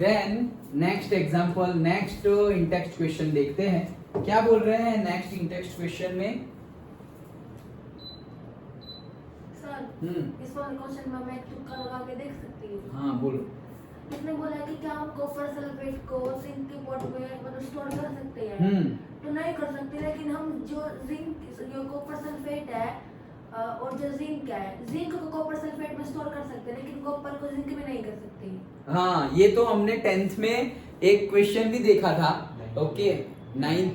Then next example, next in text question देखते हैं क्या बोल रहे हैं नेक्स्ट इन टेक्स्ट क्वेश्चन में। इस वाले क्वेश्चन में मैं तुक्का लगा के देख सकती हूँ। हाँ बोलो। इसने बोला है कि क्या हम कॉपर सल्फेट को जिंक के पॉट में मतलब स्टोर कर सकते हैं? तो नहीं कर सकते, लेकिन हम जो जिंक जो कॉपर सल्फेट है और जो जिंक है, जिंक को कॉपर सल्फेट में स्टोर कर सकते हैं, लेकिन कॉपर को जिंक में नहीं कर सकते। हाँ, ये तो हमने 10th में एक क्वेश्चन भी देखा था। ओके 9th,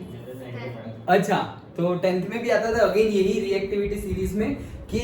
अच्छा तो 10th में भी आता था अगेन यही रिएक्टिविटी सीरीज में कि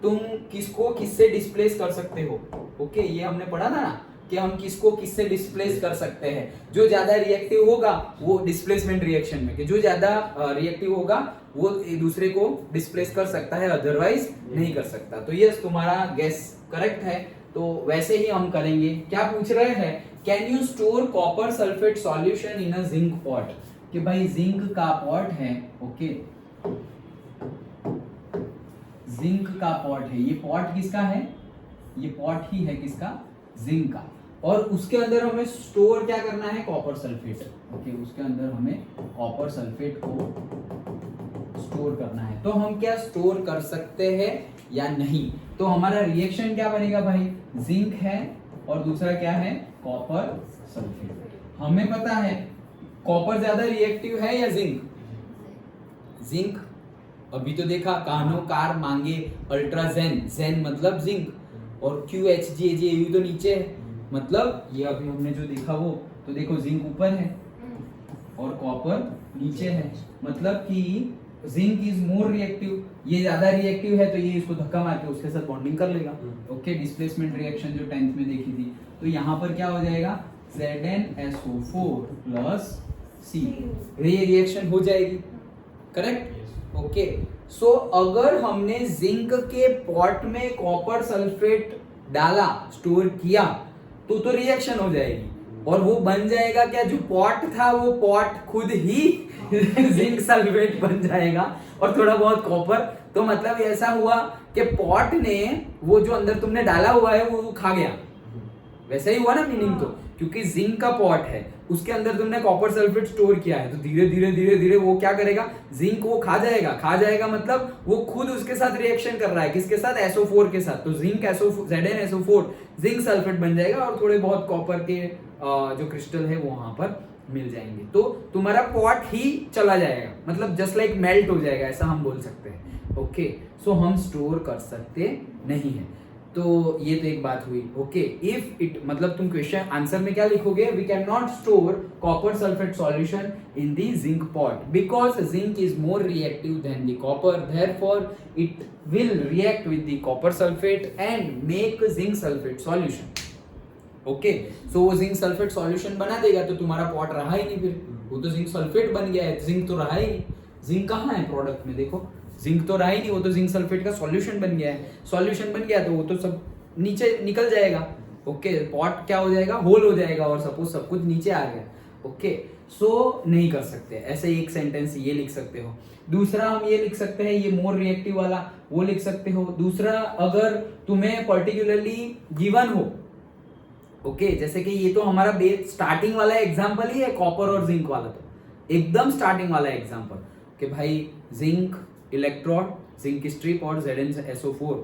तुम किसको किससे डिस्प्लेस कर सकते हो। ओके ये हमने पढ़ा था ना कि हम किसको किससे डिस्प्लेस कर सकते हैं। जो ज्यादा रिएक्टिव होगा वो डिस्प्लेसमेंट रिएक्शन में, कि जो ज्यादा रिएक्टिव होगा वो एक दूसरे को डिस्प्लेस कर सकता है, अदरवाइज नहीं कर सकता। तो यस तुम्हारा गेस करेक्ट है। तो वैसे ही हम करेंगे। क्या पूछ रहे हैं, can you store copper sulphate solution in a zinc pot. कि भाई जिंक का पॉट है, ओके जिंक का पॉट है, ये पॉट किसका है, ये पॉट ही है किसका, जिंक का, और उसके अंदर हमें स्टोर क्या करना है, कॉपर सल्फेट। ओके उसके अंदर हमें कॉपर सल्फेट को स्टोर करना है। तो हम क्या स्टोर कर सकते हैं या नहीं। तो हमारा रिएक्शन क्या बनेगा भाई, जिंक है और दूसरा क्या है, कॉपर सल्फेट। हमें पता है कॉपर ज्यादा रिएक्टिव है या जिंक, जिंक अभी तो देखा कानो कार मांगे अल्ट्राजेन, जेन मतलब जिंक, और QHJJU तो नीचे है, मतलब ये अभी हमने जो देखा वो तो देखो जिंक ऊपर है और कॉपर नीचे है, मतलब कि जिंक इज मोर रिएक्टिव, ये ज्यादा रिएक्टिव है तो ये इसको धक्का मार के उसके साथ बॉन्डिंग कर लेगा। ओके डिस्प्लेसमेंट रिएक्शन जो 10th में देखी थी, तो यहाँ पर क्या हो जाएगा ZnSO4 प्लस C, ये रिएक्शन हो जाएगी, करेक्ट। ओके सो अगर हमने जिंक के पॉट में कॉपर सल्फेट डाला, स्टोर किया, तो रिएक्शन हो जाएगी और वो बन जाएगा क्या, जो पॉट था वो पॉट खुद ही जिंक सल्फेट बन जाएगा और थोड़ा बहुत कॉपर। तो मतलब ऐसा हुआ कि पॉट ने वो जो अंदर तुमने डाला हुआ है वो खा गया, वैसा ही हुआ ना मीनिंग। तो क्योंकि जिंक का पॉट है उसके अंदर तुमने कॉपर सल्फेट स्टोर किया है, तो धीरे धीरे धीरे धीरे वो क्या करेगा, जिंक वो खा जाएगा, खा जाएगा मतलब वो खुद उसके साथ रिएक्शन कर रहा है, किसके साथ, SO4 के साथ। तो जिंक ZnSO4 जिंक सल्फेट बन जाएगा और थोड़े बहुत कॉपर के जो क्रिस्टल है वो वहां पर मिल जाएंगे, तो तुम्हारा पॉट ही चला जाएगा, मतलब जस्ट लाइक मेल्ट हो जाएगा, ऐसा हम बोल सकते हैं। ओके सो हम स्टोर कर सकते नहीं है। तो ये तो एक बात हुई। ओके इफ इट मतलब तुम क्वेश्चन आंसर में क्या लिखोगे, we can not store copper sulphate solution in the zinc pot because zinc is more reactive than the copper, therefore it will react with the copper sulphate and make zinc sulphate solution. Okay so वो zinc sulphate solution बना देगा तो तुम्हारा pot रहा ही नहीं, फिर वो तो जिंक सल्फेट बन गया है, जिंक तो रहा ही नहीं। जिंक कहाँ है प्रोडक्ट में, देखो जिंक तो रहा ही नहीं, वो तो जिंक सल्फेट का सॉल्यूशन बन गया है। सॉल्यूशन बन गया तो वो तो सब नीचे निकल जाएगा। ओके पॉट क्या हो जाएगा, होल हो जाएगा, और सपोज सब कुछ नीचे आ गया। ओके सो नहीं कर सकते, ऐसे एक सेंटेंस ये लिख सकते हो। दूसरा हम ये लिख सकते हैं, ये मोर रिएक्टिव वाला वो लिख सकते हो। दूसरा अगर तुम्हें पर्टिकुलरली गिवन हो, ओके जैसे कि ये तो हमारा बेस स्टार्टिंग वाला एग्जांपल ही है, कॉपर और जिंक वाला, तो एकदम स्टार्टिंग वाला एग्जांपल कि भाई जिंक इलेक्ट्रोड, जिंक स्ट्रिप और ZnSO4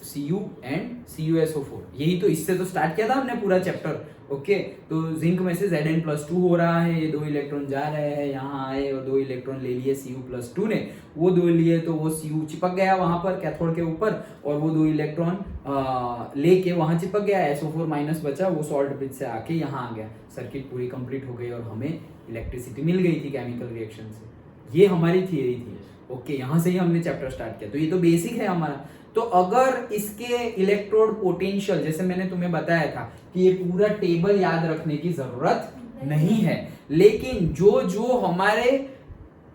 Cu एंड CuSO4, यही तो इससे तो स्टार्ट किया था हमने पूरा चैप्टर। ओके तो जिंक में से Zn+2 हो रहा है, ये 2 इलेक्ट्रॉन जा रहे हैं, यहाँ आए और 2 इलेक्ट्रॉन ले लिए Cu+2 ने, वो 2 लिए तो वो Cu चिपक गया वहां पर कैथोड के ऊपर, और वो 2 इलेक्ट्रॉन लेके वहां चिपक गया, SO4 माइनस बचा, वो सॉल्ट ब्रिज से आके यहाँ आ गया, सर्किट पूरी कंप्लीट हो गई और हमें इलेक्ट्रिसिटी मिल गई थी केमिकल रिएक्शन से। ये हमारी थियरी थी। ओके यहाँ से ही हमने चैप्टर स्टार्ट किया, तो ये तो बेसिक है हमारा। तो अगर इसके इलेक्ट्रोड पोटेंशियल, जैसे मैंने तुम्हें बताया था कि ये पूरा टेबल याद रखने की जरूरत नहीं है, लेकिन जो जो हमारे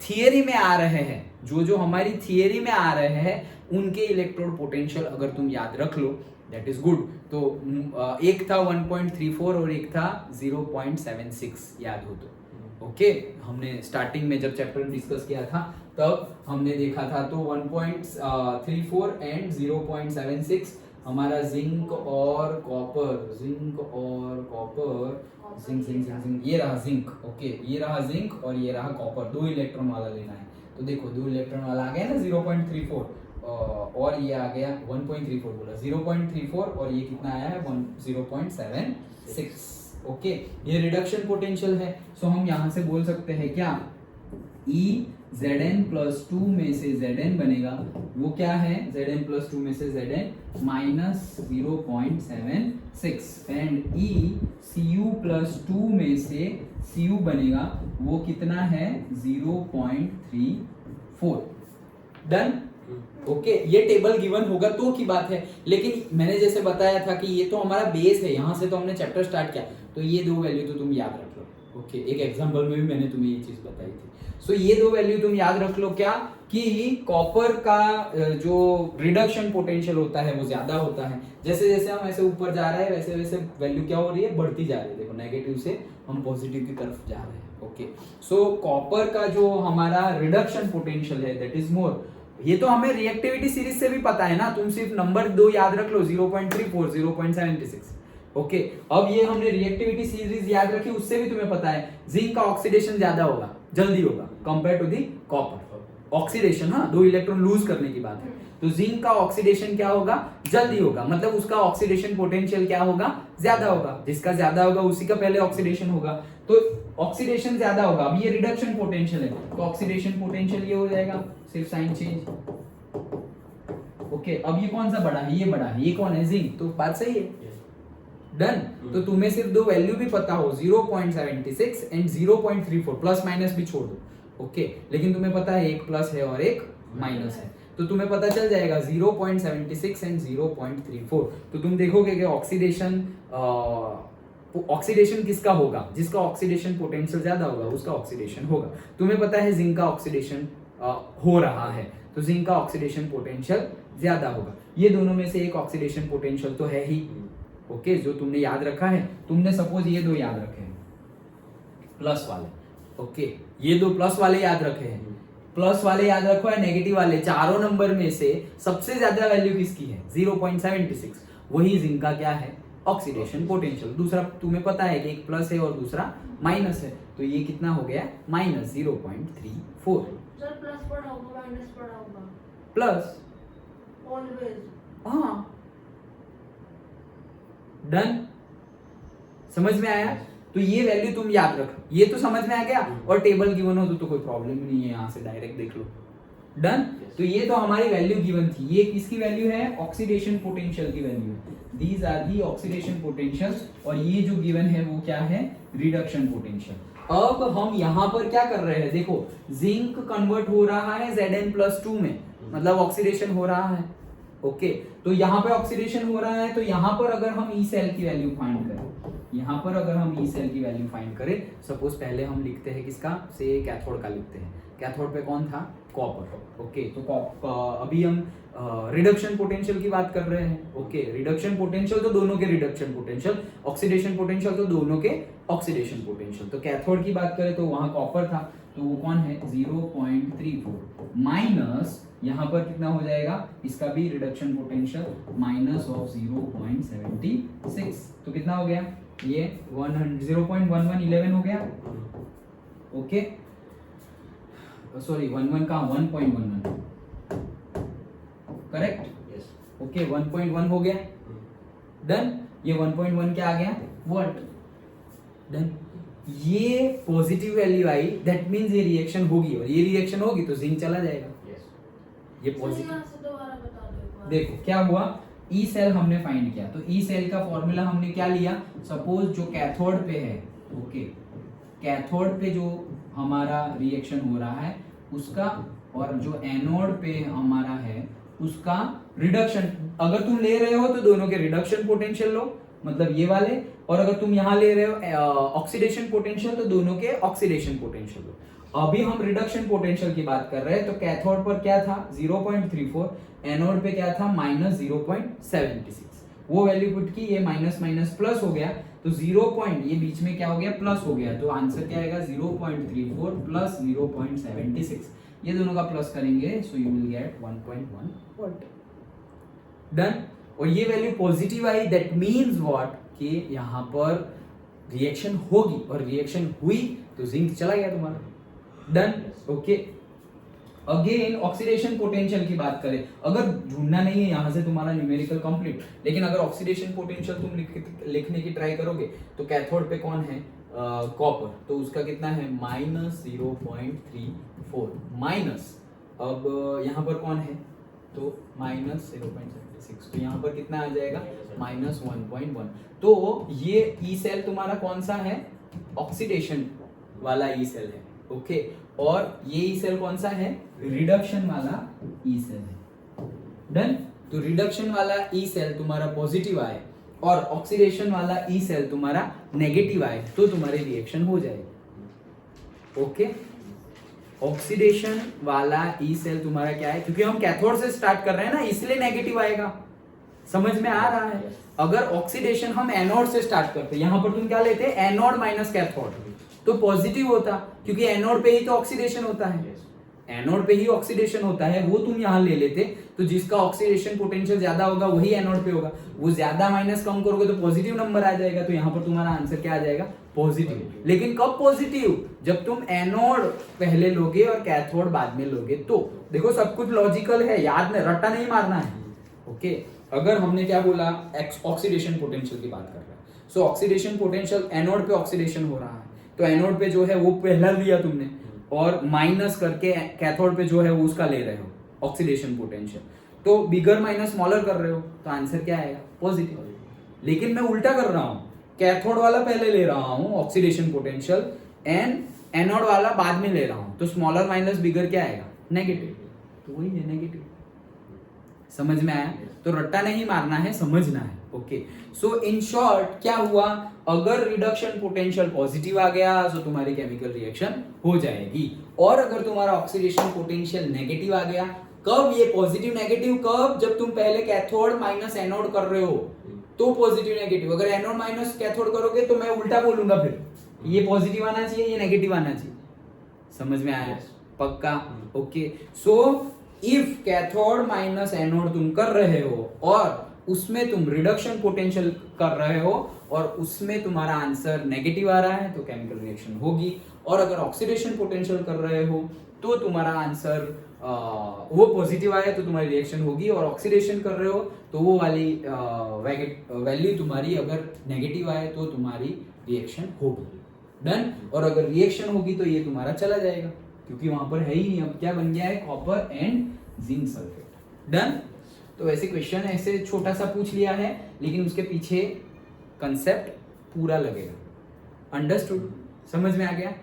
थियरी में आ रहे हैं, जो जो हमारी थियरी में आ रहे हैं उनके इलेक्ट्रोड पोटेंशियल अगर तुम याद रख लो दैट इज गुड। तो एक था 1.34 और एक था 0.76 याद हो तो। ओके हमने स्टार्टिंग में जब चैप्टर डिस्कस किया था तब हमने देखा था, तो 1.34 एंड 0.76 हमारा जिंक और कॉपर, जिंक ये रहा जिंक। ओके, ये रहा जिंक और ये रहा कॉपर, 2 इलेक्ट्रॉन वाला लेना है। तो देखो 2 इलेक्ट्रॉन वाला आ गया ना 0.34 और ये आ गया 1.34 बोला 0.34 और ये कितना आया है 0.76। ओके, ये रिडक्शन पोटेंशियल है। सो हम यहाँ से बोल सकते हैं क्या, ई Zn+2 में से Zn बनेगा वो क्या है, Zn+2 में से Zn -0.76 एंड ई Cu+2 में से Cu बनेगा वो कितना है 0.34। डन। ओके, ये टेबल गिवन होगा तो की बात है, लेकिन मैंने जैसे बताया था कि ये तो हमारा बेस है, यहाँ से तो हमने चैप्टर स्टार्ट किया, तो ये 2 वैल्यू तो तुम याद रख लो। ओके, एक एग्जांपल में भी मैंने तुम्हें ये चीज बताई थी। सो ये 2 वैल्यू तुम याद रख लो, क्या कि कॉपर का जो रिडक्शन पोटेंशियल होता है वो ज्यादा होता है। जैसे जैसे हम ऐसे ऊपर जा रहे हैं वैसे वैसे वैल्यू क्या हो रही है, बढ़ती जा रही है। देखो नेगेटिव से हम पॉजिटिव की तरफ जा रहे हैं। ओके, सो कॉपर का जो हमारा रिडक्शन पोटेंशियल है दैट इज मोर। ये तो हमें रिएक्टिविटी सीरीज से भी पता है ना, तुम सिर्फ नंबर 2 याद रख लो 0.34 0.76। ओके, अब ये हमने रिएक्टिविटी सीरीज याद रखी, उससे भी तुम्हें पता है जिंक का ऑक्सीडेशन ज्यादा होगा, जल्दी होगा compare to the copper. Oxidation, हाँ 2 इलेक्ट्रॉन लूज करने की बात है, तो जिंक का ऑक्सीडेशन क्या होगा, जल्दी होगा, मतलब उसका ऑक्सीडेशन पोटेंशियल क्या होगा, ज्यादा होगा। जिसका ज्यादा होगा उसी का पहले ऑक्सीडेशन होगा, तो ऑक्सीडेशन ज्यादा होगा। अब ये रिडक्शन पोटेंशियल है तो ऑक्सीडेशन पोटेंशियल ये हो जाएगा, सिर्फ साइन चेंज। ओके, अब ये कौन सा बड़ा है, ये बड़ा है, ये कौन है, जिंक, तो बात सही है। डन। तो तुम्हें सिर्फ 2 वैल्यू भी पता हो 0.76 एंड 0.34, प्लस माइनस भी छोड़ दो। ओके, लेकिन तुम्हें पता है एक प्लस है और एक माइनस है, तो तुम्हें पता चल जाएगा 0.76 एंड 0.34। तो तुम देखोगे कि ऑक्सीडेशन किसका होगा, जिसका ऑक्सीडेशन पोटेंशियल ज्यादा होगा उसका ऑक्सीडेशन होगा। तुम्हें पता है जिंक का ऑक्सीडेशन हो रहा है, तो जिंक का ऑक्सीडेशन पोटेंशियल ज्यादा होगा। ये दोनों में से एक ऑक्सीडेशन पोटेंशियल तो है ही। ओके, जो तुमने याद रखा है, तुमने सपोज ये 2 याद रखे हैं प्लस वाले। ओके, ये 2 प्लस वाले याद रखे हैं, प्लस वाले याद रखो है, नेगेटिव वाले। चारों नंबर में से सबसे ज्यादा वैल्यू किसकी है 0.76, वही जिंक का क्या है ऑक्सीडेशन पोटेंशियल। दूसरा तुम्हें पता है कि एक प्लस है और दूसरा माइनस है, तो ये कितना हो गया -0.34। सर प्लस पढ़ा होगा माइनस पढ़ा होगा, प्लस ऑलवेज। हाँ, डन, समझ में आया। तो ये वैल्यू तुम याद रखो, ये तो समझ में आ गया, और टेबल गिवन हो तो कोई प्रॉब्लम नहीं है, यहाँ से डायरेक्ट देख लो। डन। तो ये तो हमारी वैल्यू गिवन थी, ये किसकी वैल्यू है, ऑक्सीडेशन पोटेंशियल की वैल्यू है। These are the oxidation potentials, और ये जो गिवन है वो क्या है, रिडक्शन पोटेंशियल। अब हम यहाँ पर क्या कर रहे हैं, देखो जिंक कन्वर्ट हो रहा है Zn+2 में, मतलब ऑक्सीडेशन हो रहा है। ओके, तो यहाँ पे ऑक्सीडेशन हो रहा है, तो यहाँ पर अगर हम ई सेल की वैल्यू फाइंड करें, यहाँ पर अगर हम ई सेल की वैल्यू फाइंड करें, सपोज पहले हम लिखते हैं किसका, से कैथोड का लिखते हैं। कैथोड पे कौन था, कॉपर। ओके, तो अभी हम रिडक्शन पोटेंशियल की बात कर रहे हैं। ओके, रिडक्शन पोटेंशियल तो दोनों के रिडक्शन पोटेंशियल, ऑक्सीडेशन पोटेंशियल तो दोनों के ऑक्सीडेशन पोटेंशियल। तो कैथोड की बात करें तो वहां कॉपर था, तो वो कौन है 0.34 माइनस यहाँ पर कितना हो जाएगा, इसका भी रिडक्शन पोटेंशियल -0.76, तो कितना हो गया, ये 0.1111 हो गया। ओके, सॉरी 11 का 1.11, करेक्ट। ओके, 1.1 हो गया। डन। ये 1.1 क्या आ गया, वोल्ट। डन। ये positive value I, that means ये रिएक्शन होगी, और ये रिएक्शन होगी तो जिंक चला जाएगा। ये पॉजिटिव। देखो क्या हुआ, ई सेल हमने फाइंड किया, तो ई सेल का फॉर्मूला हमने क्या लिया, सपोज जो कैथोड पे है, ओके, कैथोड पे जो हमारा रिएक्शन हो रहा है उसका, और जो एनोड पे हमारा है उसका रिडक्शन, अगर तुम ले रहे हो तो दोनों के रिडक्शन पोटेंशियल लो, मतलब ये वाले, और अगर तुम यहां ले रहे हो ऑक्सीडेशन पोटेंशियल तो दोनों के ऑक्सीडेशन पोटेंशियल लो। अभी हम रिडक्शन पोटेंशियल की बात कर रहे हैं, तो कैथोड पर क्या था 0.34, एनोड पे क्या था -0.76, वो वैल्यू पुट की, ये माइनस माइनस प्लस हो गया, तो 0. ये बीच में क्या हो गया, प्लस हो गया, तो आंसर क्या आएगा 0.34 प्लस 0.76, ये दोनों का प्लस करेंगे, so you will get 1.1 volt. Done. और ये value positive I, that means what कि यहाँ पर रिएक्शन होगी, और रिएक्शन हुई तो जिंक चला गया तुम्हारा। Done. Okay, again oxidation potential की बात करें, अगर ढूंढना नहीं है यहाँ से तुम्हारा न्यूमेरिकल कंप्लीट, लेकिन अगर ऑक्सीडेशन पोटेंशियल तुम लिखने की ट्राई करोगे तो कैथोड पे कौन है, कॉपर, तो उसका कितना है -0.34 माइनस, अब यहाँ पर कौन है तो -0.76, तो यहाँ पर कितना आ जाएगा -1.1। तो ये ई सेल तुम्हारा कौन सा है, ऑक्सीडेशन वाला ई सेल है। ओके, और ये ई सेल कौन सा है, रिडक्शन वाला ई सेल है। डन। तो रिडक्शन वाला ई सेल तुम्हारा पॉजिटिव आए और ऑक्सीडेशन वाला ई सेल तुम्हारा नेगेटिव आए तो तुम्हारी रिएक्शन हो जाएगी। ओके, ऑक्सीडेशन वाला ई सेल तुम्हारा क्या है, क्योंकि हम कैथोड से स्टार्ट कर रहे हैं ना, इसलिए नेगेटिव आएगा। समझ में आ रहा है? अगर ऑक्सीडेशन हम एनोड से स्टार्ट करते, यहां पर तुम क्या लेते, एनोड माइनस कैथोड, तो पॉजिटिव होता, क्योंकि एनोड पे ही तो ऑक्सीडेशन होता है, एनोड पे ही ऑक्सीडेशन होता है, वो तुम यहां ले लेते, तो जिसका ऑक्सीडेशन पोटेंशियल ज्यादा होगा वही एनोड पे होगा, वो ज्यादा माइनस कम करोगे तो पॉजिटिव नंबर आ जाएगा, तो यहाँ पर तुम्हारा आंसर क्या आ जाएगा, पॉजिटिव। लेकिन कब पॉजिटिव, जब तुम एनोड पहले लोगे और कैथोड बाद में लोगे। तो देखो सब कुछ लॉजिकल है, याद में रट्टा नहीं मारना है। ओके, अगर हमने क्या बोला, ऑक्सीडेशन पोटेंशियल की बात कर रहे हैं, सो ऑक्सीडेशन पोटेंशियल, एनोड पे ऑक्सीडेशन हो रहा है, तो एनोड पे जो है वो पहला लिया तुमने, और माइनस करके कैथोड पे जो है वो उसका ले रहे हो ऑक्सीडेशन पोटेंशियल, तो बिगर माइनस स्मॉलर कर रहे हो, तो आंसर क्या आएगा, पॉजिटिव। लेकिन मैं उल्टा कर रहा हूं, कैथोड वाला पहले ले रहा हूं ऑक्सीडेशन पोटेंशियल, एंड एनोड वाला बाद में ले रहा हूं, तो स्मॉलर माइनस बिगर क्या आएगा, नेगेटिव, तो वही है नेगेटिव। समझ में आया? तो रट्टा नहीं मारना है, समझना है। ओके, सो इन शॉर्ट क्या हुआ, अगर रिडक्शन पोटेंशियल पॉजिटिव आ गया तो तुम्हारी केमिकल रिएक्शन हो जाएगी, और अगर तुम्हारा ऑक्सीडेशन पोटेंशियल नेगेटिव आ गया, कब ये पॉजिटिव नेगेटिव, कब, जब तुम पहले कैथोड माइनस एनोड कर रहे हो तो पॉजिटिव नेगेटिव। अगर एनोड माइनस कैथोड करोगे तो मैं उल्टा बोलूंगा, फिर ये पॉजिटिव आना चाहिए, ये नेगेटिव आना चाहिए। समझ में आया? पक्का? Okay, so if cathode minus anode तुम कर रहे हो और उसमें तुम रिडक्शन पोटेंशियल कर रहे हो और उसमें तुम्हारा आंसर नेगेटिव आ रहा है तो केमिकल रिएक्शन होगी, और अगर ऑक्सीडेशन पोटेंशियल कर रहे हो तो तुम्हारा आंसर वो पॉजिटिव आया तो तुम्हारी रिएक्शन होगी, और ऑक्सीडेशन कर रहे हो तो वो वाली वैल्यू तुम्हारी अगर नेगेटिव आए तो तुम्हारी रिएक्शन होगी। डन। और अगर रिएक्शन होगी तो ये तुम्हारा चला जाएगा, क्योंकि वहां पर है ही नहीं, अब क्या बन गया है, copper and zinc sulphate. Done. तो ऐसे क्वेश्चन ऐसे छोटा सा पूछ लिया है, लेकिन उसके पीछे कंसेप्ट पूरा लगेगा। अंडरस्टूड? समझ में आ गया?